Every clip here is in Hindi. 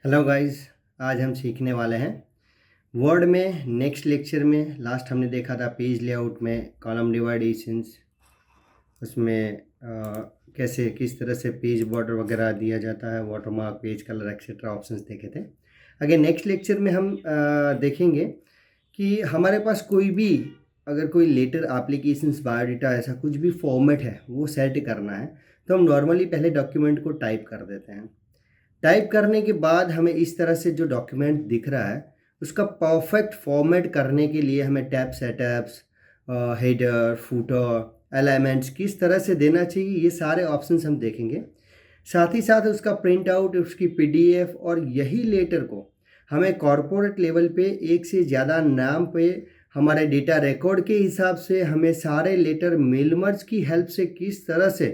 Hello guys. आज हम सीखने वाले हैं वर्ड में। नेक्स्ट लेक्चर में लास्ट हमने देखा था पेज लेआउट में कॉलम डिवाइडेशंस, उसमें कैसे किस तरह से पेज बॉर्डर वगैरह दिया जाता है, watermark, page colour etcetera options देखे थे। अगर नेक्स्ट लेक्चर में हम देखेंगे कि हमारे पास कोई भी अगर कोई लेटर एप्लीकेशंस बायोडाटा ऐसा कुछ भी फॉर्मेट है वो सेट करना है तो हम नॉर्मली पहले डॉक्यूमेंट को टाइप कर देते हैं। टाइप करने के बाद हमें इस तरह से जो डॉक्यूमेंट दिख रहा है उसका परफेक्ट फॉर्मेट करने के लिए हमें tab setups, header, footer, elements किस तरह से देना चाहिए, ये सारे ऑप्शंस हम देखेंगे। साथ ही साथ उसका प्रिंट आउट, उसकी पीडीएफ, और यही लेटर को हमें कॉरपोरेट लेवल पे एक से ज़्यादा नाम पे हमारे डेटा रिकॉर्ड के हिसाब से हमें सारे लेटर मेलमर्ज की हेल्प से किस तरह से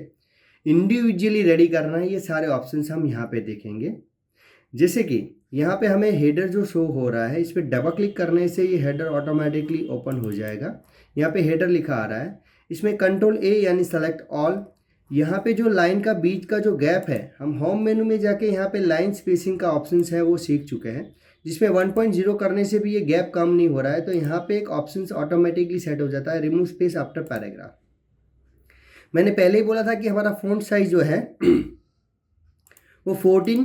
इंडिविजुअली रेडी करना है, ये सारे ऑप्शंस हम यहाँ पे देखेंगे। जैसे कि यहाँ पे हमें हेडर जो शो हो रहा है इस पर डबल क्लिक करने से ये हेडर ऑटोमेटिकली ओपन हो जाएगा। यहाँ पे हेडर लिखा आ रहा है, इसमें कंट्रोल ए यानी सेलेक्ट ऑल। यहाँ पे जो लाइन का बीच का जो गैप है, हम होम मेनू में जाके यहाँ पे लाइन स्पेसिंग का ऑप्शंस है वो सीख चुके हैं, जिसमें 1.0 करने से भी ये गैप कम नहीं हो रहा है। तो यहाँ पे एक ऑप्शंस ऑटोमेटिकली सेट हो जाता है, रिमूव स्पेस आफ्टर पैराग्राफ। मैंने पहले ही बोला था कि हमारा फ़ॉन्ट साइज जो है वो 14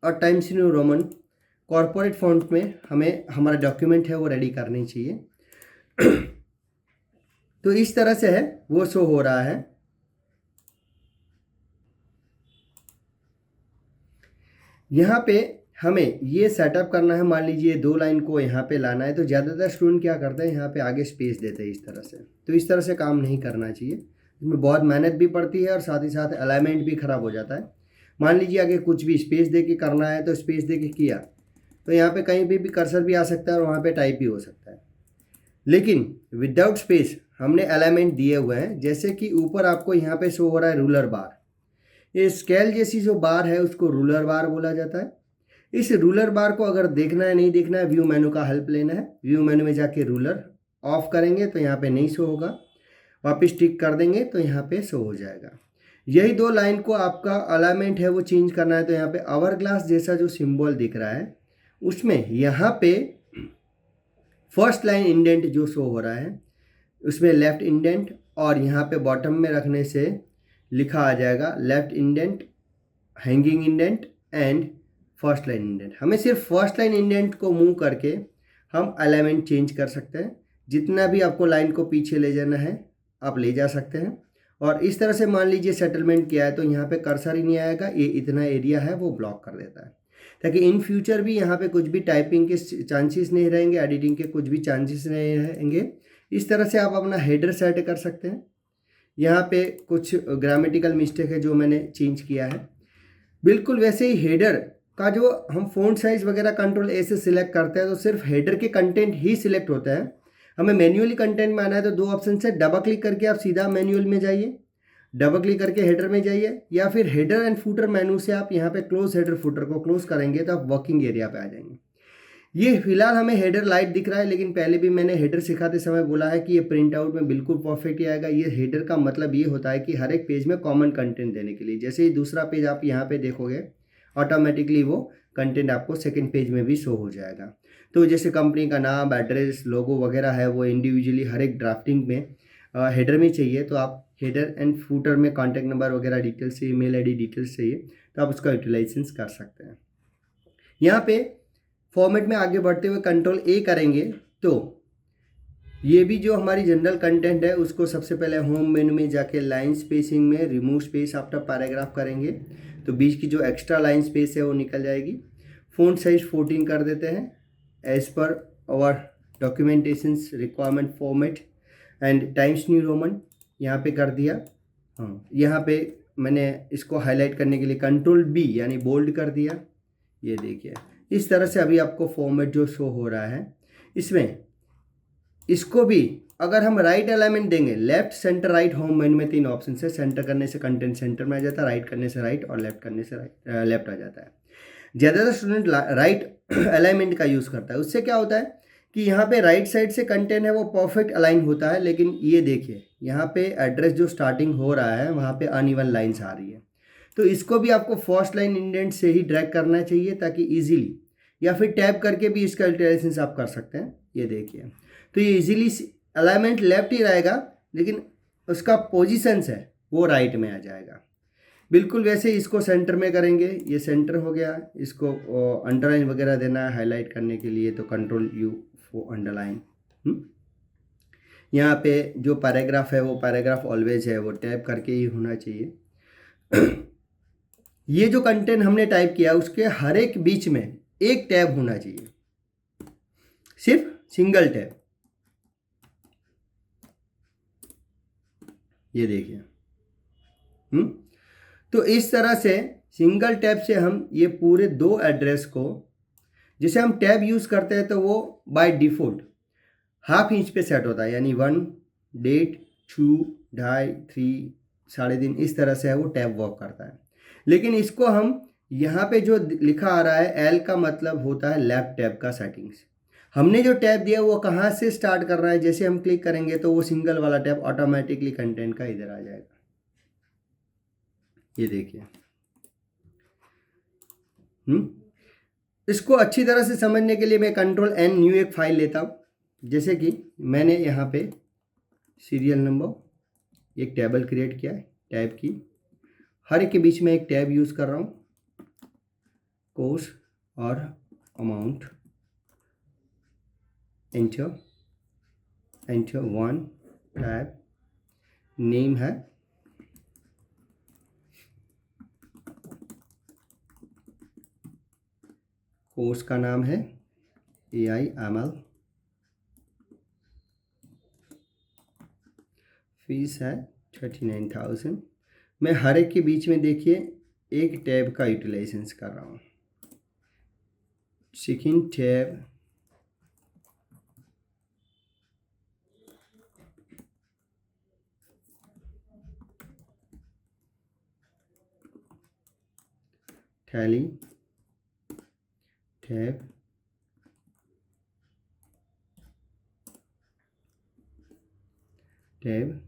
और times New Roman corporate font में हमें हमारा डॉक्यूमेंट है वो रेडी करनी चाहिए। तो इस तरह से है वो शो हो रहा है। यहाँ पे हमें ये सेटअप करना है, मान लीजिए 2 लाइन को यहाँ पे लाना है, तो ज़्यादातर स्टूडेंट क्या करते हैं यहाँ पे आगे स्पेस देते हैं इस तरह से। तो इस तरह से काम नहीं करना चाहिए, इसमें बहुत मेहनत भी पड़ती है और साथ ही साथ अलाइनमेंट भी ख़राब हो जाता है। मान लीजिए आगे कुछ भी स्पेस दे के करना है तो स्पेस दे के किया तो यहाँ पे कहीं भी कर्सर भी आ सकता है और वहाँ पे टाइप भी हो सकता है। लेकिन विदाउट स्पेस हमने अलाइनमेंट दिए हुए हैं, जैसे कि ऊपर आपको यहाँ पे शो हो रहा है रूलर बार। ये स्केल जैसी जो बार है उसको रूलर बार बोला जाता है। इस रूलर बार को अगर देखना है नहीं देखना है, व्यू मेनू का हेल्प लेना है। व्यू मेनू में जाके रूलर ऑफ करेंगे तो यहाँ पे नहीं शो होगा, वापस टिक कर देंगे तो यहाँ पे शो हो जाएगा। यही 2 लाइन को आपका अलाइनमेंट है वो चेंज करना है तो यहाँ पे आवर ग्लास जैसा जो सिंबल दिख रहा है उसमें यहाँ पे फर्स्ट लाइन इंडेंट जो शो हो रहा है उसमें लेफ्ट इंडेंट, और यहाँ पे बॉटम में रखने से लिखा आ जाएगा left indent, hanging indent and first line indent. हमें सिर्फ फर्स्ट लाइन इंडेंट को मूव करके हम अलाइनमेंट चेंज कर सकते हैं। जितना भी आपको लाइन को पीछे ले जाना है आप ले जा सकते हैं। और इस तरह से मान लीजिए सेटलमेंट किया है तो यहाँ पे कर्सर ही नहीं आएगा, ये इतना एरिया है वो ब्लॉक कर देता है, ताकि इन फ्यूचर भी यहाँ पे कुछ भी टाइपिंग के चांसेस नहीं रहेंगे, एडिटिंग के कुछ भी चांसेस नहीं रहेंगे। इस तरह से आप अपना हेडर सेट कर सकते हैं। यहाँ पे कुछ ग्रामेटिकल मिस्टेक है जो मैंने चेंज किया है। बिल्कुल वैसे ही हेडर का जो हम फ़ॉन्ट साइज़ वगैरह कंट्रोल ए से सिलेक्ट करते हैं तो सिर्फ हेडर के कंटेंट ही सिलेक्ट होता है। हमें मैन्युअली कंटेंट में आना है तो 2 ऑप्शन से डबल क्लिक करके आप सीधा मैन्युअल में जाइए, डबल क्लिक करके हेडर में जाइए, या फिर हेडर एंड फूटर मेनू से आप यहाँ पे क्लोज हेडर फूटर को क्लोज करेंगे तो आप वर्किंग एरिया पे आ जाएंगे। ये फिलहाल हमें हेडर लाइट दिख रहा है, लेकिन पहले भी मैंने हेडर सिखाते समय बोला है कि ये प्रिंट आउट में बिल्कुल परफेक्ट ही आएगा। ये हेडर का मतलब ये होता है कि हर एक पेज में कॉमन कंटेंट देने के लिए। जैसे ही दूसरा पेज आप यहाँ पे देखोगे ऑटोमेटिकली वो कंटेंट आपको सेकंड पेज में भी शो हो जाएगा। तो जैसे कंपनी का नाम, एड्रेस, लोगो वगैरह है वो इंडिविजुअली हर एक ड्राफ्टिंग में हेडर में चाहिए, तो आप हेडर एंड फूटर में कॉन्टैक्ट नंबर वगैरह डिटेल्स चाहिए, मेल ID डिटेल्स चाहिए तो आप उसका यूटिलाइजेशन कर सकते हैं। यहाँ पे फॉर्मेट में आगे बढ़ते हुए कंट्रोल A करेंगे तो ये भी जो हमारी जनरल कंटेंट है उसको सबसे पहले होम मेनू में जाके लाइन स्पेसिंग में रिमूव स्पेस आफ्टर पैराग्राफ करेंगे तो बीच की जो एक्स्ट्रा लाइन स्पेस है वो निकल जाएगी। फ़ॉन्ट साइज 14 कर देते हैं as per our documentation requirement format and Times New Roman यहाँ पे कर दिया। हाँ, यहाँ पे मैंने इसको हाईलाइट करने के लिए कंट्रोल B यानी बोल्ड कर दिया। ये देखिए इस तरह से अभी आपको फॉर्मेट जो शो हो रहा है इसमें इसको भी अगर हम राइट अलाइनमेंट देंगे, लेफ्ट सेंटर राइट होम मेनू में 3 ऑप्शन है। सेंटर करने से कंटेंट सेंटर में आ जाता है, राइट करने से राइट, और लेफ्ट करने से लेफ्ट आ जाता है। ज़्यादातर स्टूडेंट राइट अलाइनमेंट का यूज़ करता है। उससे क्या होता है कि यहाँ पे राइट साइड से कंटेंट है वो परफेक्ट अलाइन होता है, लेकिन ये देखिए यहाँ पे एड्रेस जो स्टार्टिंग हो रहा है वहाँ पे अनइवन लाइन्स आ रही है। तो इसको भी आपको फर्स्ट लाइन इंडेंट से ही ड्रैग करना चाहिए ताकि इजीली, या फिर टैप करके भी इसका अल्टरेशंस आप कर सकते हैं। ये देखिए, तो ये इजीली अलाइनमेंट लेफ्ट ही रहेगा, लेकिन उसका पोजीशंस है वो राइट में आ जाएगा। बिल्कुल वैसे इसको सेंटर में करेंगे, ये सेंटर हो गया। इसको अंडरलाइन वगैरह देना है हाईलाइट करने के लिए तो कंट्रोल यू फॉर अंडरलाइन। यहाँ पे जो पैराग्राफ है वो पैराग्राफ ऑलवेज है, वो टैप करके ही होना चाहिए। ये जो कंटेंट हमने टाइप किया उसके हर एक बीच में एक टैब होना चाहिए, सिर्फ सिंगल टैब। ये देखिए, तो इस तरह से सिंगल टैब से हम ये पूरे 2 एड्रेस को, जैसे हम टैब यूज करते हैं तो वो बाय डिफॉल्ट ½ इंच पे सेट होता है, यानी 1, 1.5, 2, 2.5, 3, 3.5 इस तरह से है वो टैब वर्क करता है। लेकिन इसको हम यहाँ पे जो लिखा आ रहा है एल का मतलब होता है लेफ्ट टैब का सेटिंग्स। हमने जो टैब दिया वो कहाँ से स्टार्ट कर रहा है, जैसे हम क्लिक करेंगे तो वो सिंगल वाला टैब ऑटोमेटिकली कंटेंट का इधर आ जाएगा। ये देखिए, इसको अच्छी तरह से समझने के लिए मैं कंट्रोल N न्यू एक फाइल लेता हूँ। जैसे कि मैंने यहाँ पे सीरियल नंबर एक टेबल क्रिएट किया है, टैब की हर एक के बीच में एक टैब यूज़ कर रहा हूँ, कोर्स और amount, enter, enter 1 tab, name है कोर्स का नाम है AIML, फीस है 39,000। मैं हर एक के बीच में देखिए एक टैब का यूटिलाइजेशंस कर रहा हूँ। Second tab, tally tab, tab,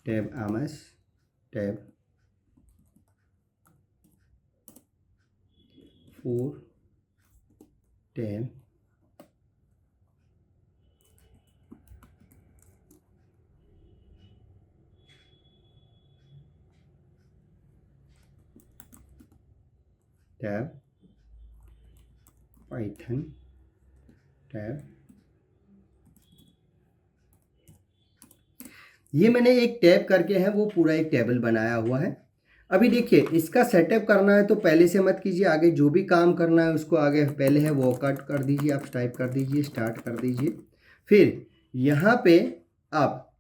tab MS, tab 4, tab tab Python, tab. ये मैंने एक टैब करके है वो पूरा एक टेबल बनाया हुआ है। अभी देखिए इसका सेटअप करना है तो पहले से मत कीजिए, आगे जो भी काम करना है उसको आगे पहले है वो कट कर दीजिए, आप टाइप कर दीजिए, स्टार्ट कर दीजिए। फिर यहाँ पे आप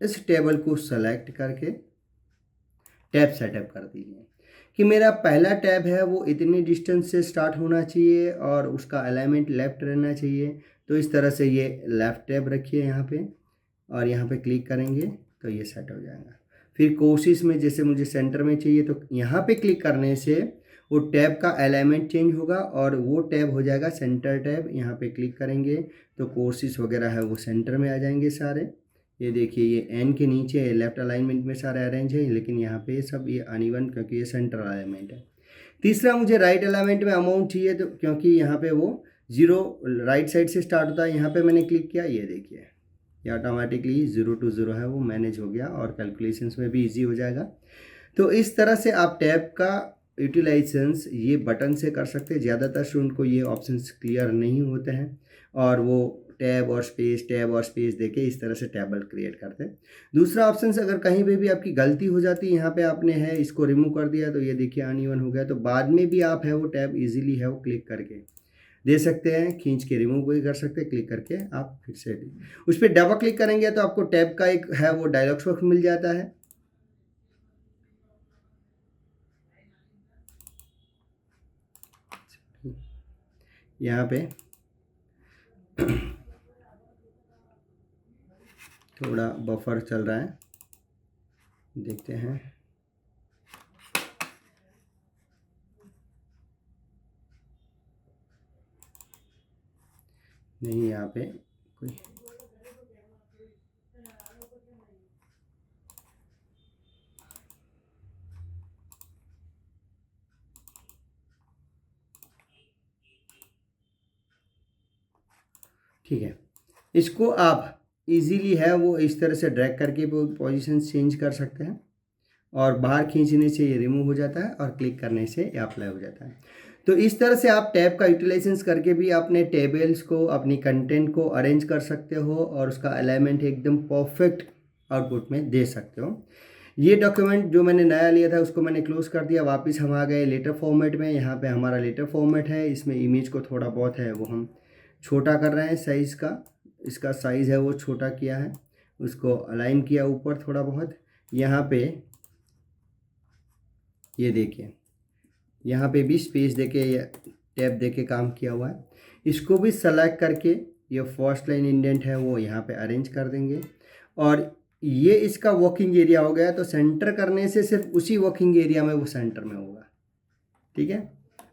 इस टेबल को सेलेक्ट करके टैब सेटअप कर दीजिए कि मेरा पहला टैब है वो इतनी डिस्टेंस से स्टार्ट होना चाहिए और उसका अलाइनमेंट लेफ्ट रहना चाहिए। तो इस तरह से ये लेफ्ट टैब रखिए यहाँ पे, और यहाँ पे क्लिक करेंगे तो ये सेट हो जाएगा। फिर कोशिश में जैसे मुझे सेंटर में चाहिए तो यहाँ पे क्लिक करने से वो टैब का अलाइनमेंट चेंज होगा और वो टैब हो जाएगा सेंटर टैब। यहाँ पे क्लिक करेंगे तो कोर्सेज वगैरह है वो सेंटर में आ जाएंगे सारे। ये देखिए ये एन के नीचे लेफ्ट अलाइनमेंट में सारे अरेंज है, लेकिन यहाँ पे सब ये अनइवन क्योंकि ये सेंटर अलाइनमेंट है। तीसरा मुझे राइट अलाइनमेंट में अमाउंट चाहिए, तो क्योंकि यहाँ पे वो 0 राइट साइड से स्टार्ट होता है। यहाँ पे मैंने क्लिक किया, ये देखिए ये ऑटोमेटिकली 0 to 0 है वो मैनेज हो गया और कैलकुलेशंस में भी इजी हो जाएगा। तो इस तरह से आप टैब का यूटिलाइजेशंस ये बटन से कर सकते हैं। ज़्यादातर स्टूडेंट को ये ऑप्शंस क्लियर नहीं होते हैं और वो टैब और स्पेस देके इस तरह से टेबल क्रिएट करते हैं। दूसरा ऑप्शन अगर कहीं पे भी आपकी गलती हो जाती है, यहाँ पे आपने है इसको रिमूव कर दिया तो ये देखिए अनइवन हो गया, तो बाद में भी आप है वो टैब इजीली है वो क्लिक करके दे सकते हैं, खींच के रिमूव भी कर सकते हैं, क्लिक करके आप फिर से उस पर डबल क्लिक करेंगे तो आपको टैब का एक है वो डायलॉग बॉक्स मिल जाता है। यहाँ पे थोड़ा बफर चल रहा है, देखते हैं। नहीं यहाँ पे कोई ठीक है। इसको आप इजीली है वो इस तरह से ड्रैग करके पोजीशन चेंज कर सकते हैं, और बाहर खींचने से ये रिमूव हो जाता है और क्लिक करने से ये अप्लाई हो जाता है। तो इस तरह से आप टैब का यूटिलाइजेशन करके भी अपने टेबल्स को, अपनी कंटेंट को अरेंज कर सकते हो और उसका अलाइनमेंट एकदम परफेक्ट आउटपुट में दे सकते हो। ये डॉक्यूमेंट जो मैंने नया लिया था उसको मैंने क्लोज कर दिया। वापस हम आ गए लेटर फॉर्मेट में। यहाँ पे हमारा लेटर फॉर्मेट है, इसमें इमेज को थोड़ा बहुत है वो हम छोटा कर रहे हैं साइज़ का। इसका साइज़ है वो छोटा किया है, उसको अलाइन किया ऊपर थोड़ा बहुत। यहाँ पे ये देखिए, यहाँ पे भी स्पेस देके या टैब देके काम किया हुआ है। इसको भी सेलेक्ट करके ये फर्स्ट लाइन इंडेंट है वो यहाँ पे अरेंज कर देंगे, और ये इसका वर्किंग एरिया हो गया। तो सेंटर करने से सिर्फ उसी वर्किंग एरिया में वो सेंटर में होगा, ठीक है।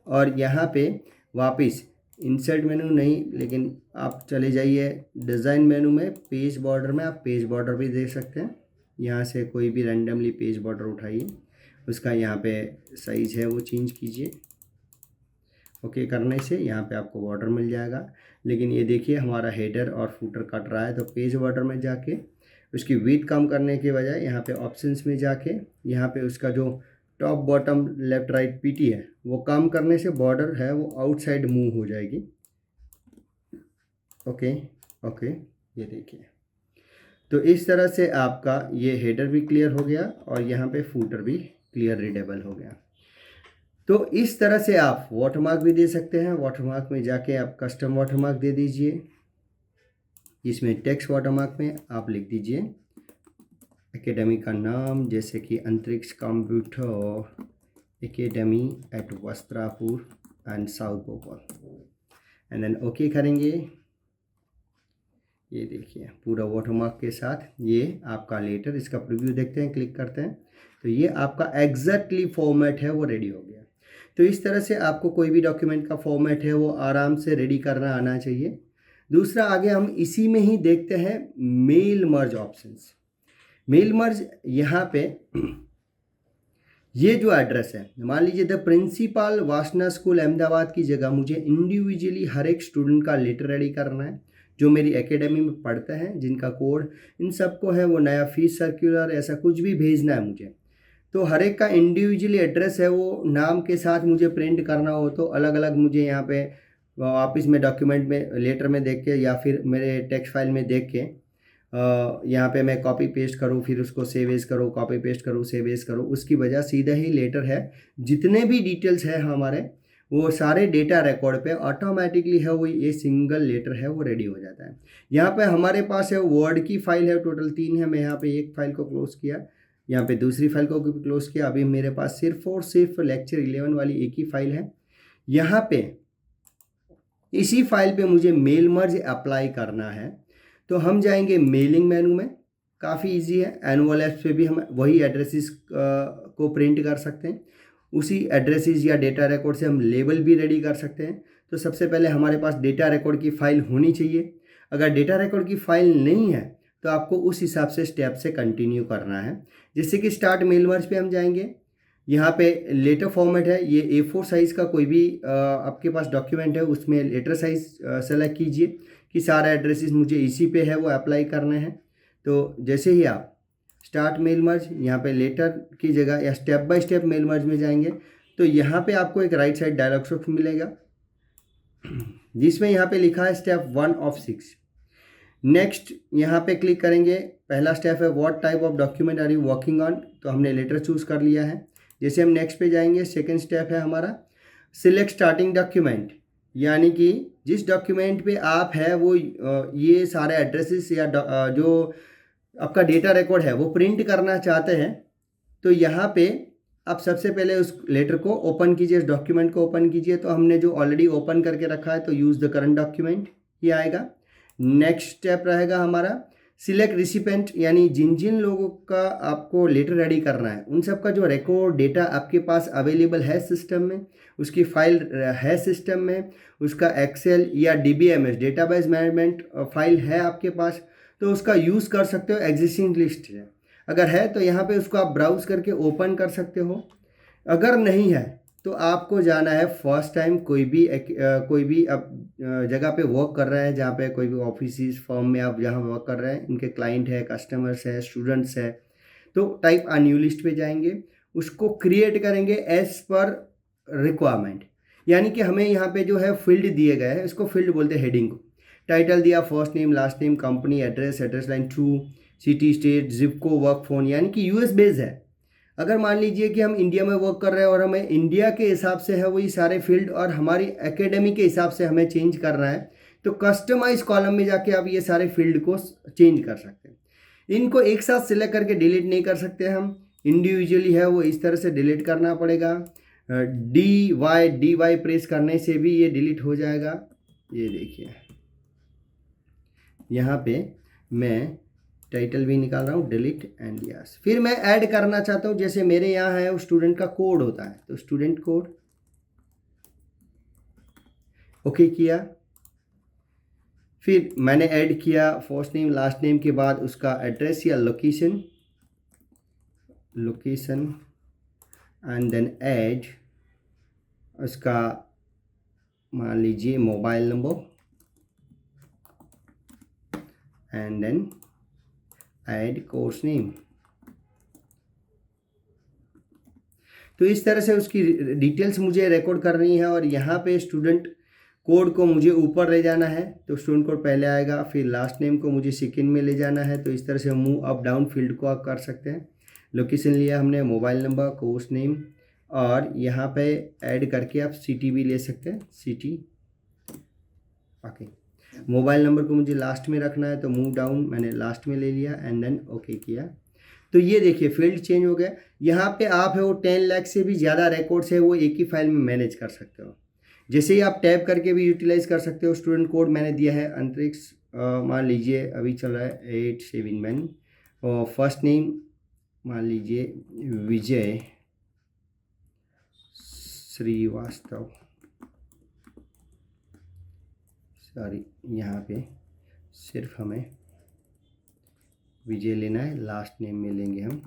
और यहाँ पे वापस इंसर्ट मेनू नहीं, लेकिन आप चले जाइए डिज़ाइन मेनू में, पेज बॉर्डर में आप पेज बॉर्डर भी दे सकते हैं। यहाँ से कोई भी रैंडमली पेज बॉर्डर उठाइए, उसका यहाँ पे साइज़ है वो चेंज कीजिए। ओके करने से यहाँ पे आपको बॉर्डर मिल जाएगा। लेकिन ये देखिए हमारा हेडर और फुटर कट रहा है, तो पेज बॉर्डर में जाके उसकी विड्थ कम करने के बजाय यहाँ पे ऑप्शंस में जाके यहाँ पे उसका जो top bottom left right PT है वो कम करने से बॉर्डर है वो आउटसाइड मूव हो जाएगी। ओके ओके, ये देखिए। तो इस तरह से आपका ये हेडर भी क्लियर हो गया और यहाँ पे फुटर भी क्लियर रीडेबल हो गया। तो इस तरह से आप वाटरमार्क भी दे सकते हैं। वाटरमार्क में जाके आप कस्टम वाटरमार्क दे दीजिए। इसमें टेक्स्ट वाटरमार्क में आप लिख दीजिए एकेडमी का नाम, जैसे कि Antariksh computer academy at Vastrapur and South Bhopal, and then okay करेंगे। ये देखिए पूरा वाटरमार्क के साथ ये आपका लेटर, इसका प्रीव्यू देखते हैं, क्लिक करते हैं तो ये आपका एग्जैक्टली फॉर्मेट है वो रेडी हो गया। तो इस तरह से आपको कोई भी डॉक्यूमेंट का फॉर्मेट है वो आराम से रेडी करना आना चाहिए। दूसरा आगे हम इसी में ही देखते हैं mail merge options. Mail merge यहाँ पे ये जो एड्रेस है, मान लीजिए the principal Vasna school Ahmedabad की जगह मुझे इंडिविजुअली हर एक स्टूडेंट का लेटर रेडी करना है जो मेरी एकेडमी में पढ़ते हैं, जिनका कोड इन सबको है वो नया फीस सर्कुलर ऐसा कुछ भी भेजना है मुझे। तो हर एक का इंडिविजुअली एड्रेस है वो नाम के साथ मुझे प्रिंट करना हो तो अलग अलग मुझे यहाँ पे वापस में डॉक्यूमेंट में लेटर में देख के या फिर मेरे टेक्स्ट फाइल में देख के यहाँ पे मैं कॉपी पेस्ट करूँ, फिर उसको सेव एज करूँ, कॉपी पेस्ट करूँ, सेव एज करूँ, उसकी वजह सीधा ही लेटर है जितने भी डिटेल्स है हमारे वो सारे डेटा रिकॉर्ड पे ऑटोमेटिकली है वो ये सिंगल लेटर है वो रेडी हो जाता है। यहाँ पे हमारे पास है वर्ड की फाइल है, टोटल 3 है। मैं यहाँ पे एक फाइल को क्लोज किया, यहाँ पे दूसरी फाइल को भी क्लोज किया। अभी मेरे पास सिर्फ और सिर्फ लेक्चर 11 वाली एक ही फाइल है। यहाँ पे इसी फाइल पे मुझे मेल मर्ज अप्लाई करना है तो हम जाएंगे मेलिंग मेनू में, काफ़ी इजी है। एनुअल एप्स पे भी हम वही एड्रेसेस को प्रिंट कर सकते हैं, उसी एड्रेसेस या डेटा रिकॉर्ड से हम लेबल भी रेडी कर सकते हैं। तो सबसे पहले हमारे पास डेटा रिकॉर्ड की फ़ाइल होनी चाहिए। अगर डेटा रिकॉर्ड की फ़ाइल नहीं है तो आपको उस हिसाब से स्टेप से कंटिन्यू करना है। जैसे कि स्टार्ट मेल मर्ज पे हम जाएंगे, यहाँ पे लेटर फॉर्मेट है, ये A4 साइज़ का कोई भी आपके पास डॉक्यूमेंट है उसमें लेटर साइज़ सेलेक्ट कीजिए कि सारा एड्रेसेस मुझे इसी पे है वो अप्लाई करने हैं। तो जैसे ही आप स्टार्ट मेल मर्ज यहाँ पे लेटर की जगह या step by step mail merge में जाएंगे तो यहाँ पे आपको एक राइट साइड डायलॉग बॉक्स मिलेगा जिसमें यहाँ पे लिखा है स्टेप 1 ऑफ 6। नेक्स्ट यहाँ पे क्लिक करेंगे। पहला स्टेप है what type of document are you working on, तो हमने लेटर चूज़ कर लिया है। जैसे हम नेक्स्ट पे जाएंगे, सेकेंड स्टेप है हमारा सिलेक्ट स्टार्टिंग डॉक्यूमेंट, यानी कि जिस डॉक्यूमेंट पे आप है वो ये सारे एड्रेसेस या जो आपका डेटा रिकॉर्ड है वो प्रिंट करना चाहते हैं। तो यहाँ पे आप सबसे पहले उस लेटर को ओपन कीजिए, उस डॉक्यूमेंट को ओपन कीजिए। तो हमने जो ऑलरेडी ओपन करके रखा है तो यूज़ द करंट डॉक्यूमेंट ये आएगा। नेक्स्ट स्टेप रहेगा हमारा सिलेक्ट रिसिपेंट, यानी जिन जिन लोगों का आपको लेटर रेडी करना है उन सब का जो रिकॉर्ड डेटा आपके पास अवेलेबल है सिस्टम में, उसकी फाइल है सिस्टम में, उसका एक्सेल या DBMS डेटाबेस मैनेजमेंट फाइल है आपके पास तो उसका यूज़ कर सकते हो। एग्जिस्टिंग लिस्ट है, अगर है तो यहाँ पे उसको आप ब्राउज करके ओपन कर सकते हो। अगर नहीं है तो आपको जाना है फर्स्ट टाइम कोई भी आप जगह पे वर्क कर रहे हैं, जहाँ पे कोई भी ऑफिस फर्म में आप जहाँ वर्क कर रहे हैं, इनके क्लाइंट है, कस्टमर्स है, स्टूडेंट्स है, तो टाइप अ न्यू लिस्ट पे जाएंगे, उसको क्रिएट करेंगे एज पर रिक्वायरमेंट। यानी कि हमें यहाँ पे जो है फील्ड दिए गए हैं, इसको फील्ड बोलते हैं हेडिंग को। टाइटल दिया first name, last name, company, address, address line true, city, state, zip को, वर्क फोन, यानी कि यूएस बेस्ड है। अगर मान लीजिए कि हम इंडिया में वर्क कर रहे हैं और हमें इंडिया के हिसाब से है वही सारे फील्ड और हमारी एकेडमी के हिसाब से हमें चेंज करना है, तो कस्टमाइज कॉलम में जाके आप ये सारे फील्ड को चेंज कर सकते हैं। इनको एक साथ सिलेक्ट करके डिलीट नहीं कर सकते हम, इंडिविजुअली है वो इस तरह से डिलीट करना पड़ेगा। डी वाई प्रेस करने से भी ये डिलीट हो जाएगा। ये देखिए यहाँ पे मैं टाइटल भी निकाल रहा हूँ, डिलीट एंड यस। फिर मैं ऐड करना चाहता हूँ, जैसे मेरे यहाँ है स्टूडेंट का कोड होता है, तो स्टूडेंट कोड ओके किया। फिर मैंने ऐड किया फर्स्ट नेम लास्ट नेम के बाद उसका एड्रेस या लोकेशन एंड देन ऐड उसका मान लीजिए mobile number and then add course name. तो इस तरह से उसकी डिटेल्स मुझे रिकॉर्ड करनी है और यहाँ पे स्टूडेंट कोड को मुझे ऊपर ले जाना है, तो स्टूडेंट कोड पहले आएगा, फिर लास्ट नेम को मुझे सेकंड में ले जाना है। तो इस तरह से मूव अप डाउन फील्ड को आप कर सकते हैं। लोकेशन लिया हमने, मोबाइल नंबर, कोर्स नेम, और यहाँ पे ऐड करके आप सिटी भी ले सकते हैं, सिटी। ओके, मोबाइल नंबर को मुझे लास्ट में रखना है, तो मूव डाउन मैंने लास्ट में ले लिया एंड देन ओके किया। तो ये देखिए फील्ड चेंज हो गया। यहाँ पे आप है वो 10 लाख से भी ज़्यादा रिकॉर्ड्स है वो एक ही फाइल में मैनेज कर सकते हो। जैसे ही आप टैप करके भी यूटिलाइज कर सकते हो। स्टूडेंट कोड मैंने दिया है अंतरिक्ष, मान लीजिए अभी चल रहा है 871, और फर्स्ट नेम मान लीजिए विजय श्रीवास्तव, सॉरी यहाँ पे सिर्फ हमें विजय लेना है, लास्ट नेम में लेंगे हम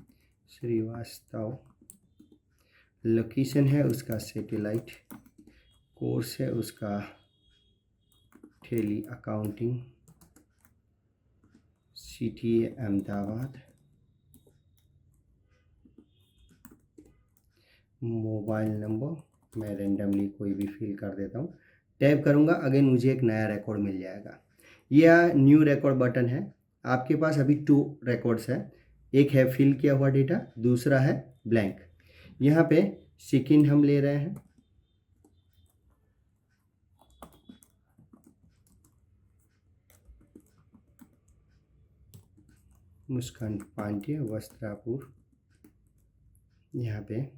श्रीवास्तव। लोकेशन है उसका सैटेलाइट, कोर्स है उसका टेली अकाउंटिंग, सिटी है अहमदाबाद, मोबाइल नंबर मैं रेंडमली कोई भी फिल कर देता हूँ, टैप करूँगा, अगेन मुझे एक नया रिकॉर्ड मिल जाएगा। यह न्यू रिकॉर्ड बटन है। आपके पास अभी 2 रिकॉर्ड्स है, एक है फिल किया हुआ डेटा, दूसरा है ब्लैंक। यहाँ पे सेकंड हम ले रहे हैं, मुस्कान पांडे, वस्त्रापुर। यहाँ पे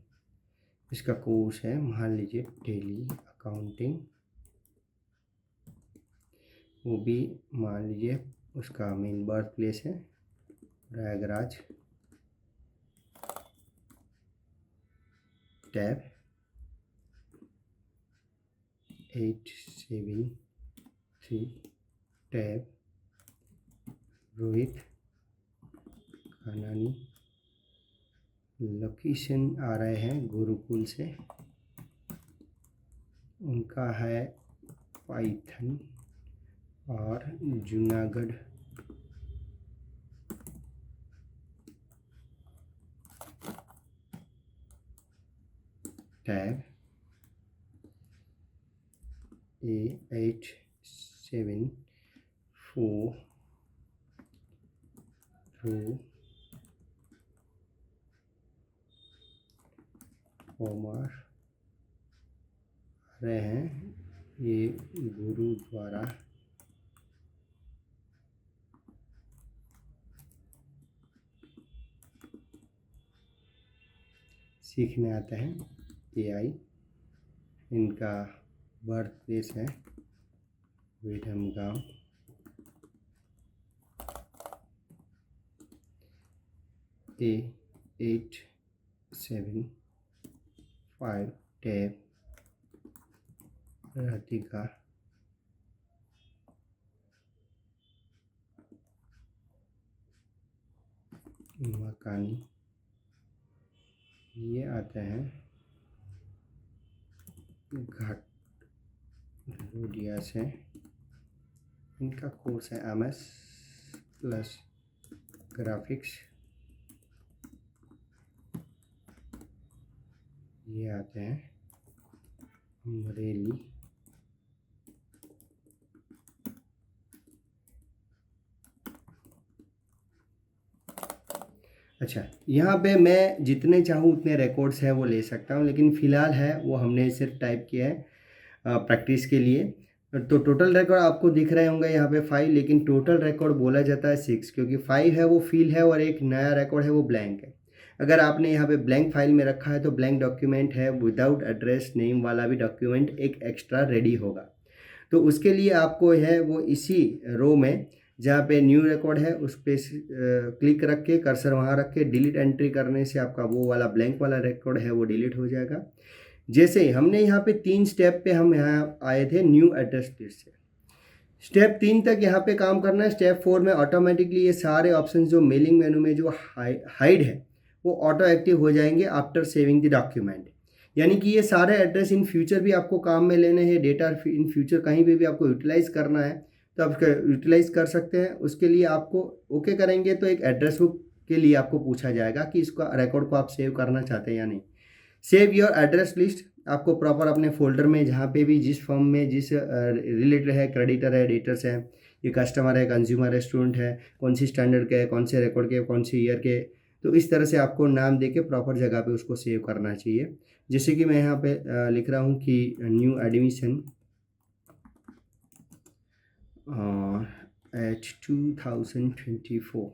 इसका कोर्स है मान लीजिए टेली अकाउंटिंग, वो भी मान लीजिए उसका मेन बर्थ प्लेस है Prayagraj. Tab 873, tab Rohit Kanani, location आ रहे हैं गुरुकुल से, उनका है पाइथन और जूनागढ़। टैब A874 कॉमर रहे हैं, ये गुरुद्वारा सीखने आते हैं AI। इनका बर्थ प्लेस है विधमगांव। A875 टैब राधिका, मकानी। ये आते हैं घाटोडिया से, इनका कोर्स है MS प्लस ग्राफिक्स। ये आते हैं अमरेली। अच्छा, यहाँ पे मैं जितने चाहूँ उतने रिकॉर्ड्स हैं वो ले सकता हूँ, लेकिन फ़िलहाल है वो हमने सिर्फ टाइप किया है प्रैक्टिस के लिए। तो टोटल रिकॉर्ड आपको दिख रहे होंगे यहाँ पे 5, लेकिन टोटल रिकॉर्ड बोला जाता है 6, क्योंकि 5 है वो फिल है और एक नया रिकॉर्ड है वो ब्लैंक है। अगर आपने यहाँ पे ब्लैंक फाइल में रखा है तो ब्लैंक डॉक्यूमेंट है, विदाउट एड्रेस नेम वाला भी डॉक्यूमेंट एक एक्स्ट्रा रेडी होगा। तो उसके लिए आपको है वो इसी रो में जहाँ पे न्यू रिकॉर्ड है उस पर क्लिक रख के, कर्सर वहाँ रख के डिलीट एंट्री करने से आपका वो वाला ब्लैंक वाला रिकॉर्ड है वो डिलीट हो जाएगा। जैसे ही हमने यहाँ पे 3 स्टेप पे हम यहाँ आए थे न्यू एड्रेस लिस्ट से, स्टेप 3 तक यहाँ पे काम करना है। स्टेप 4 में ऑटोमेटिकली ये सारे ऑप्शन जो मेलिंग मेनू में जो हाइड है वो ऑटो एक्टिव हो जाएंगे आफ्टर सेविंग द डॉक्यूमेंट। यानी कि ये सारे एड्रेस इन फ्यूचर भी आपको काम में लेने हैं, डेटा इन फ्यूचर कहीं भी आपको यूटिलाइज़ करना है तो आप यूटिलाइज़ कर सकते हैं। उसके लिए आपको ओके करेंगे तो एक एड्रेस बुक के लिए आपको पूछा जाएगा कि इसका रिकॉर्ड को आप सेव करना चाहते हैं या नहीं। सेव योर एड्रेस लिस्ट आपको प्रॉपर अपने फोल्डर में जहाँ पे भी जिस फॉर्म में जिस रिलेटेड है, क्रेडिटर है, डेटर्स है, ये कस्टमर है, कंज्यूमर है, स्टूडेंट है, कौन सी स्टैंडर्ड के है, कौन से रिकॉर्ड के, कौन सी ईयर के, तो इस तरह से आपको नाम दे के प्रॉपर जगह पे उसको सेव करना चाहिए। जैसे कि मैं यहाँ पे लिख रहा हूँ कि न्यू एडमिशन एट 2024,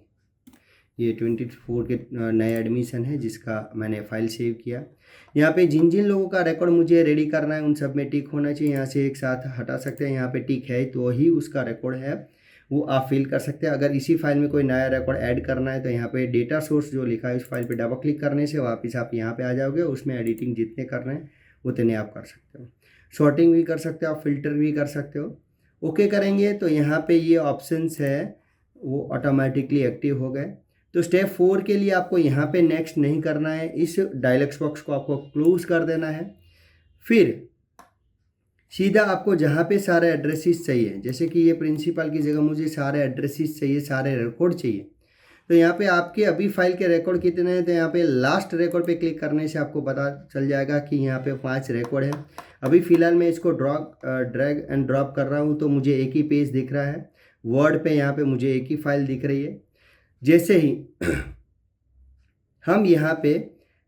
ये 24 के नए एडमिशन है जिसका मैंने फ़ाइल सेव किया। यहाँ पे जिन जिन लोगों का रिकॉर्ड मुझे रेडी करना है उन सब में टिक होना चाहिए। यहाँ से एक साथ हटा सकते हैं, यहाँ पे टिक है तो ही उसका रिकॉर्ड है वो आप फिल कर सकते हैं। अगर इसी फाइल में कोई नया रिकॉर्ड ऐड करना है तो यहाँ पे डेटा सोर्स जो लिखा है उस फाइल पे डबल क्लिक करने से वापस आप यहाँ पे आ जाओगे। उसमें एडिटिंग जितने करना है उतने आप कर सकते हो, शॉर्टिंग भी कर सकते हो, आप फिल्टर भी कर सकते हो। ओके करेंगे तो यहाँ पे ये ऑप्शंस है वो ऑटोमेटिकली एक्टिव हो गए। तो स्टेप 4 के लिए आपको यहाँ पे नेक्स्ट नहीं करना है, इस डायलॉग बॉक्स को आपको क्लोज कर देना है। फिर सीधा आपको जहाँ पे सारे एड्रेसेस चाहिए, जैसे कि ये प्रिंसिपल की जगह मुझे सारे एड्रेसेस चाहिए, सारे रिकॉर्ड चाहिए, तो यहाँ पे आपके अभी फाइल के रिकॉर्ड कितने हैं तो यहाँ पे लास्ट रिकॉर्ड पे क्लिक करने से आपको पता चल जाएगा कि यहाँ पे 5 रिकॉर्ड है। अभी फ़िलहाल मैं इसको ड्रैग एंड ड्रॉप कर रहा हूँ तो मुझे एक ही पेज दिख रहा है। वर्ड पे यहाँ पे मुझे एक ही फाइल दिख रही है। जैसे ही हम यहाँ पे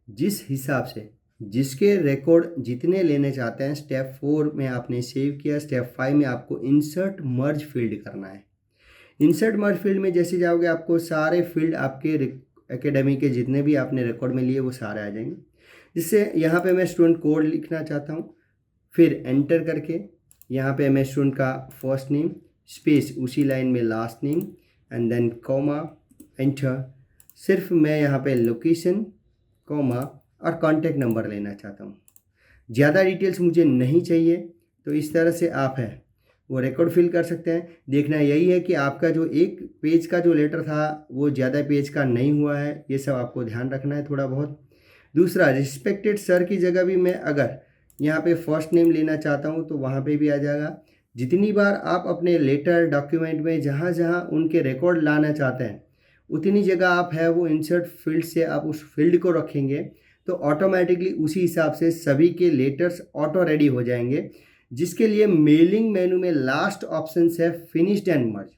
जिस हिसाब से जिसके रिकॉर्ड जितने लेने चाहते हैं, स्टेप 4 में आपने सेव किया, स्टेप 5 में आपको इंसर्ट मर्ज फील्ड करना है। इंसर्ट मर्ज फील्ड में जैसे जाओगे आपको सारे फील्ड आपके एकेडमी के जितने भी आपने रिकॉर्ड में लिए वो सारे आ जाएंगे। जिससे यहाँ पे मैं स्टूडेंट कोड लिखना चाहता हूँ, फिर एंटर करके यहाँ पे मैं स्टूडेंट का फर्स्ट नेम स्पेस उसी लाइन में last name and then comma enter. सिर्फ मैं यहाँ पे लोकेशन कॉमा और कॉन्टैक्ट नंबर लेना चाहता हूँ, ज़्यादा डिटेल्स मुझे नहीं चाहिए। तो इस तरह से आप है वो रिकॉर्ड फिल कर सकते हैं। देखना यही है कि आपका जो एक पेज का जो लेटर था वो ज़्यादा पेज का नहीं हुआ है, ये सब आपको ध्यान रखना है थोड़ा बहुत। दूसरा, रिस्पेक्टेड सर की जगह भी मैं अगर यहाँ पे फर्स्ट नेम लेना चाहता हूँ तो वहाँ पे भी आ जाएगा। जितनी बार आप अपने लेटर डॉक्यूमेंट में जहाँ जहाँ उनके रिकॉर्ड लाना चाहते हैं उतनी जगह आप है वो इंसर्ट फील्ड से आप उस फील्ड को रखेंगे तो ऑटोमेटिकली उसी हिसाब से सभी के लेटर्स ऑटो रेडी हो जाएंगे। जिसके लिए मेलिंग मेनू में लास्ट ऑप्शन है फिनिश्ड एंड मर्ज।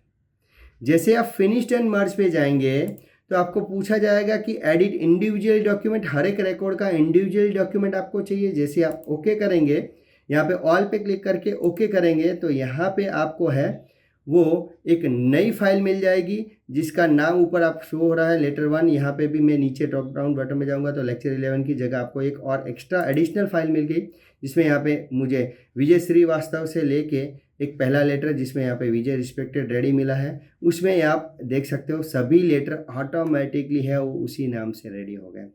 जैसे आप फिनिश्ड एंड मर्ज पे जाएंगे तो आपको पूछा जाएगा कि एडिट इंडिविजुअल डॉक्यूमेंट, हर एक रिकॉर्ड का इंडिविजुअल डॉक्यूमेंट आपको चाहिए। जैसे आप ओके करेंगे, यहाँ पे ऑल पे क्लिक करके ओके करेंगे तो यहाँ पे आपको है वो एक नई फाइल मिल जाएगी जिसका नाम ऊपर आप शो हो रहा है लेटर 1। यहाँ पे भी मैं नीचे ड्रॉप डाउन बटन में जाऊँगा तो लेक्चर 11 की जगह आपको एक और एक्स्ट्रा एडिशनल फाइल मिल गई जिसमें यहाँ पे मुझे विजय श्रीवास्तव से लेके एक पहला लेटर जिसमें यहाँ पे विजय रिस्पेक्टेड रेडी मिला है, उसमें आप देख सकते हो सभी लेटर ऑटोमेटिकली है वो उसी नाम से रेडी हो गए।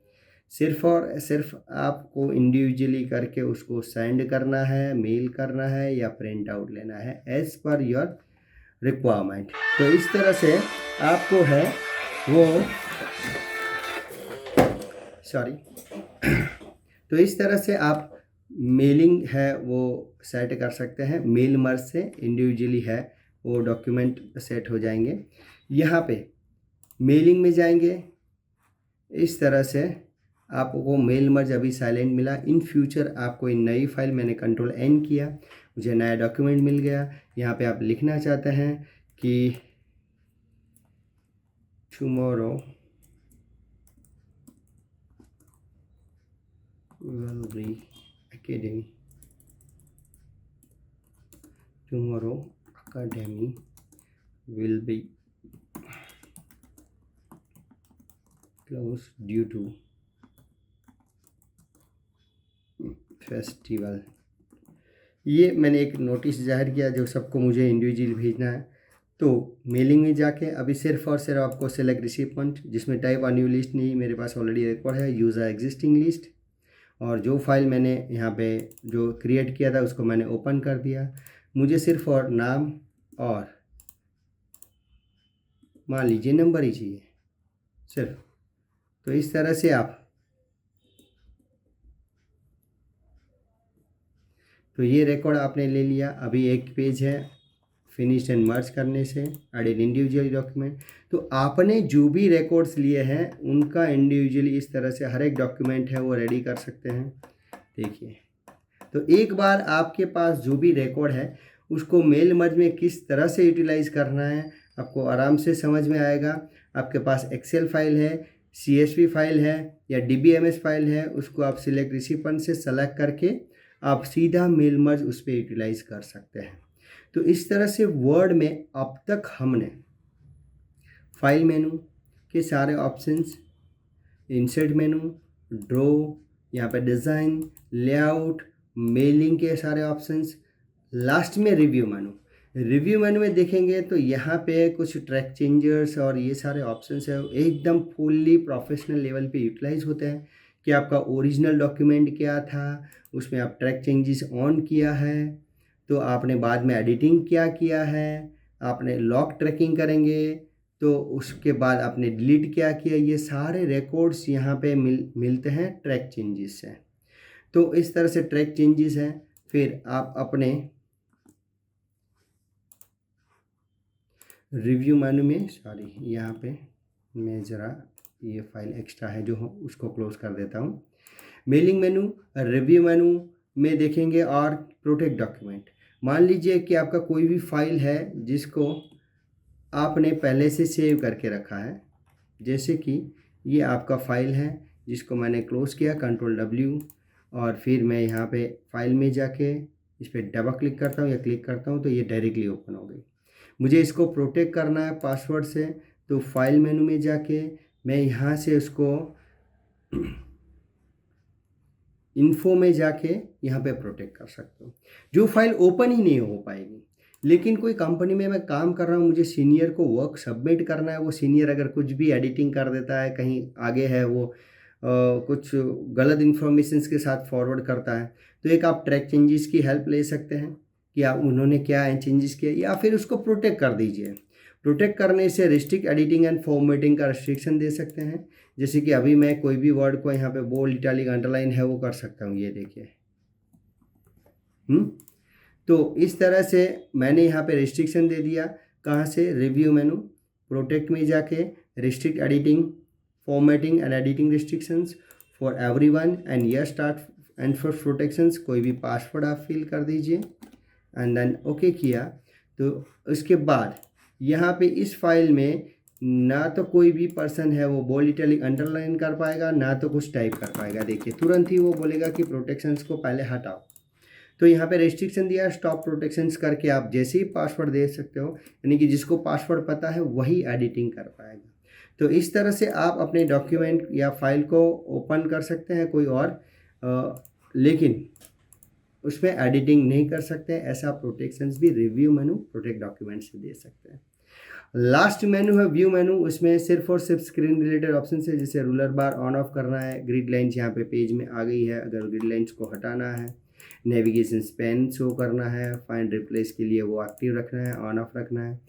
सिर्फ और सिर्फ आपको इंडिविजुअली करके उसको सेंड करना है, मेल करना है या प्रिंट आउट लेना है एज पर योर रिक्वायरमेंट। तो इस तरह से आपको है वो तो इस तरह से आप मेलिंग है वो सेट कर सकते हैं, मेल मर्ज से इंडिविजुअली है वो डॉक्यूमेंट सेट हो जाएंगे। यहाँ पे मेलिंग में जाएंगे, इस तरह से आपको मेल मर्ज अभी साइलेंट मिला। इन फ्यूचर आपको इन नई फाइल, मैंने कंट्रोल एन किया, मुझे नया डॉक्यूमेंट मिल गया। यहाँ पे आप लिखना चाहते हैं कि tomorrow will be academy, tomorrow academy will be close due to festival. ये मैंने एक नोटिस जाहिर किया जो सबको मुझे इंडिविजुअली भेजना है। तो मेलिंग में जाके अभी सिर्फ और सिर्फ आपको सेलेक्ट रिसिपेंट, जिसमें टाइप न्यू लिस्ट नहीं, मेरे पास ऑलरेडी रिकॉर्ड है, यूज़र एग्जिस्टिंग लिस्ट। और जो फाइल मैंने यहाँ पे जो क्रिएट किया था उसको मैंने ओपन कर दिया। मुझे सिर्फ और नाम और मान लीजिए नंबर ही चाहिए सिर्फ। तो इस तरह से आप, तो ये रिकॉर्ड आपने ले लिया। अभी एक पेज है फिनिश एंड मर्ज करने से, एडिट इंडिविजुअल डॉक्यूमेंट। तो आपने जो भी रिकॉर्ड्स लिए हैं उनका इंडिविजुअली इस तरह से हर एक डॉक्यूमेंट है वो रेडी कर सकते हैं। देखिए, तो एक बार आपके पास जो भी रिकॉर्ड है उसको मेल मर्ज में किस तरह से यूटिलाइज करना है आपको आराम से समझ में आएगा। आपके पास एक्सेल फाइल है, CSV फाइल है या DBMS फाइल है, उसको आप सिलेक्ट रिसिपेंट से सेलेक्ट करके आप सीधा मेल मर्ज उस पर यूटिलाइज कर सकते हैं। तो इस तरह से वर्ड में अब तक हमने फाइल मेनू के सारे ऑप्शंस, इंसर्ट मेनू, ड्रॉ, यहाँ पे डिज़ाइन, लेआउट, मेलिंग के सारे ऑप्शंस, लास्ट में रिव्यू मेनू। रिव्यू मेनू में देखेंगे तो यहाँ पे कुछ ट्रैक चेंजर्स और ये सारे ऑप्शंस है एकदम फुल्ली प्रोफेशनल लेवल पे यूटिलाइज होते हैं कि आपका ओरिजिनल डॉक्यूमेंट क्या था, उसमें आप ट्रैक चेंजेस ऑन किया है, तो आपने बाद में एडिटिंग क्या किया है, आपने लॉक ट्रैकिंग करेंगे तो उसके बाद आपने डिलीट क्या किया, ये सारे रिकॉर्ड्स यहाँ पे मिलते हैं ट्रैक चेंजेस से। तो इस तरह से ट्रैक चेंजेस हैं। फिर आप अपने रिव्यू मेनू में, सॉरी यहाँ पे मैं ज़रा ये फाइल एक्स्ट्रा है जो उसको क्लोज कर देता हूँ। मेलिंग मेनू, रिव्यू मेनू में देखेंगे और प्रोटेक्ट डॉक्यूमेंट। मान लीजिए कि आपका कोई भी फाइल है जिसको आपने पहले से सेव करके रखा है, जैसे कि ये आपका फाइल है जिसको मैंने क्लोज़ किया Ctrl+W, और फिर मैं यहाँ पे फाइल में जाके इस पर डबल क्लिक करता हूँ या क्लिक करता हूँ तो ये डायरेक्टली ओपन हो गई। मुझे इसको प्रोटेक्ट करना है पासवर्ड से, तो फाइल मेनू में जाके मैं यहाँ से उसको इन्फो में जाके यहाँ पे प्रोटेक्ट कर सकता हूँ। जो फाइल ओपन ही नहीं हो पाएगी, लेकिन कोई कंपनी में मैं काम कर रहा हूँ, मुझे सीनियर को वर्क सबमिट करना है, वो सीनियर अगर कुछ भी एडिटिंग कर देता है, कहीं आगे है वो कुछ गलत इन्फॉर्मेशंस के साथ फॉरवर्ड करता है, तो एक आप ट्रैक चेंजेस की हेल्प ले सकते हैं कि आप उन्होंने क्या चेंजेस किया, या फिर उसको प्रोटेक्ट कर दीजिए। प्रोटेक्ट करने से रिस्ट्रिक्ट एडिटिंग एंड फॉर्मेटिंग का रिस्ट्रिक्शन दे सकते हैं। जैसे कि अभी मैं कोई भी वर्ड को यहाँ पे बोल्ड, इटैलिक, अंडरलाइन है वो कर सकता हूँ, ये देखिए। तो इस तरह से मैंने यहाँ पे रिस्ट्रिक्शन दे दिया। कहाँ से? रिव्यू मेनू, प्रोटेक्ट में जाके restrict editing, formatting and editing restrictions for everyone and yes start and for protections. कोई भी पासवर्ड आप फिल कर दीजिए एंड देन ओके किया। तो उसके बाद यहाँ पे इस फाइल में ना तो कोई भी पर्सन है वो बोल्ड, इटैलिक, अंडरलाइन कर पाएगा, ना तो कुछ टाइप कर पाएगा। देखिए तुरंत ही वो बोलेगा कि प्रोटेक्शंस को पहले हटाओ। तो यहाँ पे रेस्ट्रिक्शन दिया, स्टॉप प्रोटेक्शंस करके आप जैसे ही पासवर्ड दे सकते हो, यानी कि जिसको पासवर्ड पता है वही एडिटिंग कर पाएगा। तो इस तरह से आप अपने डॉक्यूमेंट या फाइल को ओपन कर सकते हैं कोई और, लेकिन उसमें एडिटिंग नहीं कर सकते। ऐसा प्रोटेक्शंस भी रिव्यू मेनू प्रोटेक्ट डॉक्यूमेंट से दे सकते हैं। लास्ट मेनू है व्यू मेनू, उसमें सिर्फ और सिर्फ स्क्रीन रिलेटेड ऑप्शन है, जैसे रूलर बार ऑन ऑफ करना है, ग्रिड लाइन्स यहाँ पे पेज में आ गई है, अगर ग्रिड लाइन्स को हटाना है, नेविगेशन स्पेन शो करना है, फाइंड रिप्लेस के लिए वो एक्टिव रखना है, ऑन ऑफ रखना है।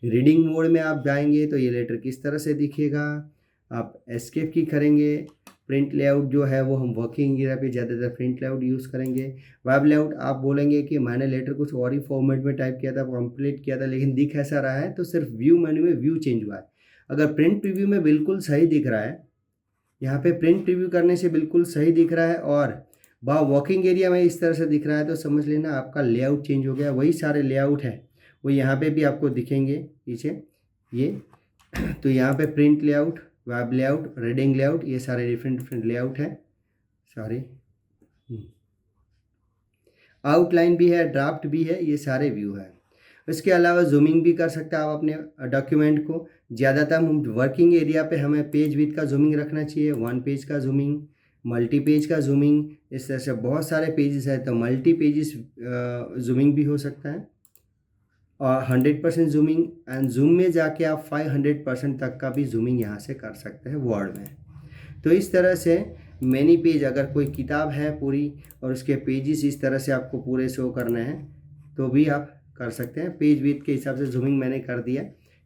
रीडिंग मोड में आप जाएंगे तो ये लेटर किस तरह से दिखेगा, आप एस्केप की करेंगे प्रिंट लेआउट जो है वो हम वर्किंग एरिया पे ज़्यादातर प्रिंट लेआउट यूज़ करेंगे। वेब लेआउट आप बोलेंगे कि मैंने लेटर कुछ और ही फॉर्मेट में टाइप किया था, कंप्लीट किया था, लेकिन दिख ऐसा रहा है, तो सिर्फ व्यू मेन्यू में व्यू चेंज हुआ है। अगर प्रिंट प्रीव्यू में बिल्कुल सही दिख रहा है, यहाँ पे प्रिंट प्रीव्यू करने से बिल्कुल सही दिख रहा है और वहाँ वर्किंग एरिया में इस तरह से दिख रहा है, तो समझ लेना आपका लेआउट चेंज हो गया। वही सारे लेआउट है वो यहाँ पे भी आपको दिखेंगे पीछे ये। तो यहाँ पे print layout, web layout, reading layout, ये सारे डिफरेंट लेआउट है। सॉरी, आउटलाइन भी है, ड्राफ्ट भी है, ये सारे व्यू है। इसके अलावा जूमिंग भी कर सकते हैं आप अपने डॉक्यूमेंट को। ज़्यादातर हम वर्किंग एरिया पे हमें पेज विड्थ का जूमिंग रखना चाहिए, 1 पेज का जूमिंग, मल्टी पेज का जूमिंग। इस तरह से बहुत सारे पेजेस है तो मल्टी पेजेस जूमिंग भी हो सकता है। और 100% जूमिंग एंड जूम में जाके आप 500% तक का भी जूमिंग यहाँ से कर सकते हैं वर्ड में। तो इस तरह से मैनी पेज, अगर कोई किताब है पूरी और उसके पेजेस इस तरह से आपको पूरे शो करने हैं तो भी आप कर सकते हैं। पेज विड्थ के हिसाब से जूमिंग मैंने कर दिया,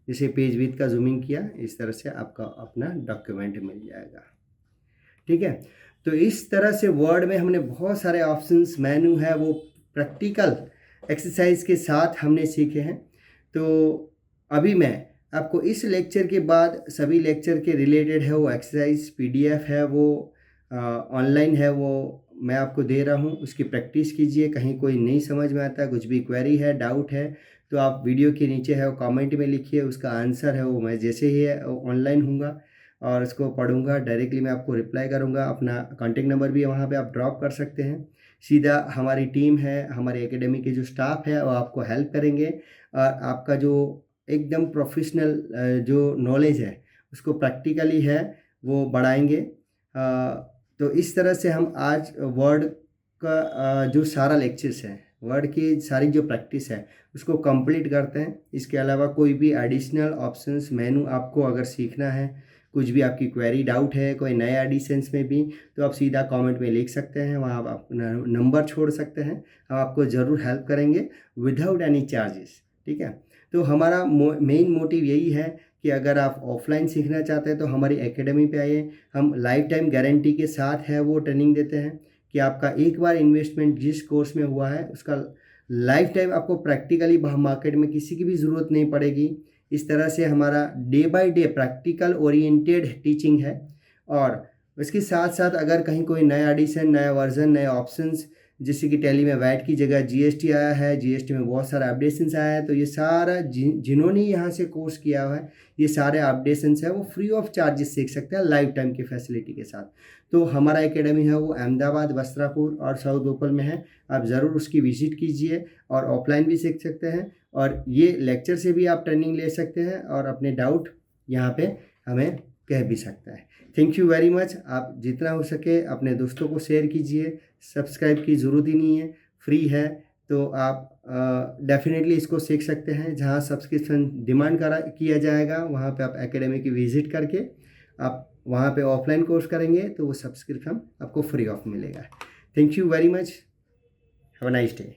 जैसे पेज विड्थ का जूमिंग किया, इस तरह से आपका अपना डॉक्यूमेंट मिल जाएगा। ठीक है, तो इस तरह से वर्ड में हमने बहुत सारे ऑप्शंस, मेनू है वो प्रैक्टिकल एक्सरसाइज के साथ हमने सीखे हैं। तो अभी मैं आपको इस लेक्चर के बाद सभी लेक्चर के रिलेटेड है वो एक्सरसाइज PDF है वो ऑनलाइन है वो मैं आपको दे रहा हूँ, उसकी प्रैक्टिस कीजिए। कहीं कोई नहीं समझ में आता, कुछ भी क्वेरी है, डाउट है, तो आप वीडियो के नीचे है वो कमेंट में लिखिए, उसका आंसर है वो मैं जैसे ही है ऑनलाइन हूँगा और उसको पढ़ूंगा डायरेक्टली मैं आपको रिप्लाई करूँगा। अपना कॉन्टेक्ट नंबर भी वहाँ पे आप ड्रॉप कर सकते हैं। सीधा हमारी टीम है, हमारे एकेडमी के जो स्टाफ है वो आपको हेल्प करेंगे और आपका जो एकदम प्रोफेशनल जो नॉलेज है उसको प्रैक्टिकली है वो बढ़ाएंगे। तो इस तरह से हम आज वर्ड का जो सारा लेक्चर्स है, वर्ड की सारी जो प्रैक्टिस है उसको कंप्लीट करते हैं। इसके अलावा कोई भी एडिशनल ऑप्शंस मेनू आपको अगर सीखना है, कुछ भी आपकी क्वेरी डाउट है कोई नए एडिशंस में भी, तो आप सीधा कमेंट में लिख सकते हैं, वहाँ आप अपना नंबर छोड़ सकते हैं, हम आपको ज़रूर हेल्प करेंगे विदाउट एनी चार्जेस। ठीक है, तो हमारा मेन मोटिव यही है कि अगर आप ऑफलाइन सीखना चाहते हैं तो हमारी एकेडमी पे आइए। हम लाइफ टाइम गारंटी के साथ है वो ट्रेनिंग देते हैं कि आपका एक बार इन्वेस्टमेंट जिस कोर्स में हुआ है उसका लाइफ टाइम आपको प्रैक्टिकली मार्केट में किसी की भी ज़रूरत नहीं पड़ेगी। इस तरह से हमारा day by day practical oriented teaching है। और इसके साथ साथ अगर कहीं कोई नया एडिशन, नया वर्जन, नए ऑप्शंस, जैसे कि टैली में वैट की जगह GST आया है, GST में बहुत सारा अपडेशंस आया है, तो ये सारा जिन्होंने यहाँ से कोर्स किया हुआ है ये सारे अपडेशंस है वो फ्री ऑफ चार्जेस सीख सकते हैं लाइफ टाइम की फैसिलिटी के साथ। तो हमारा एकेडमी है वो अहमदाबाद, वस्त्रापुर और साउथ भोपाल में है, आप ज़रूर उसकी विजिट कीजिए और ऑफलाइन भी सीख सकते हैं और ये लेक्चर से भी आप ट्रेनिंग ले सकते हैं और अपने डाउट यहाँ पे हमें कह भी सकता है। Thank you very much. आप जितना हो सके अपने दोस्तों को शेयर कीजिए। सब्सक्राइब की ज़रूरत ही नहीं है, फ्री है, तो आप डेफिनेटली इसको सीख सकते हैं। जहाँ सब्सक्रिप्शन डिमांड किया जाएगा वहाँ पे आप एकेडमी की विज़िट करके आप वहाँ पे ऑफलाइन कोर्स करेंगे तो वो सब्सक्रिप्शन आपको फ्री ऑफ मिलेगा। Thank you very much, have a nice day.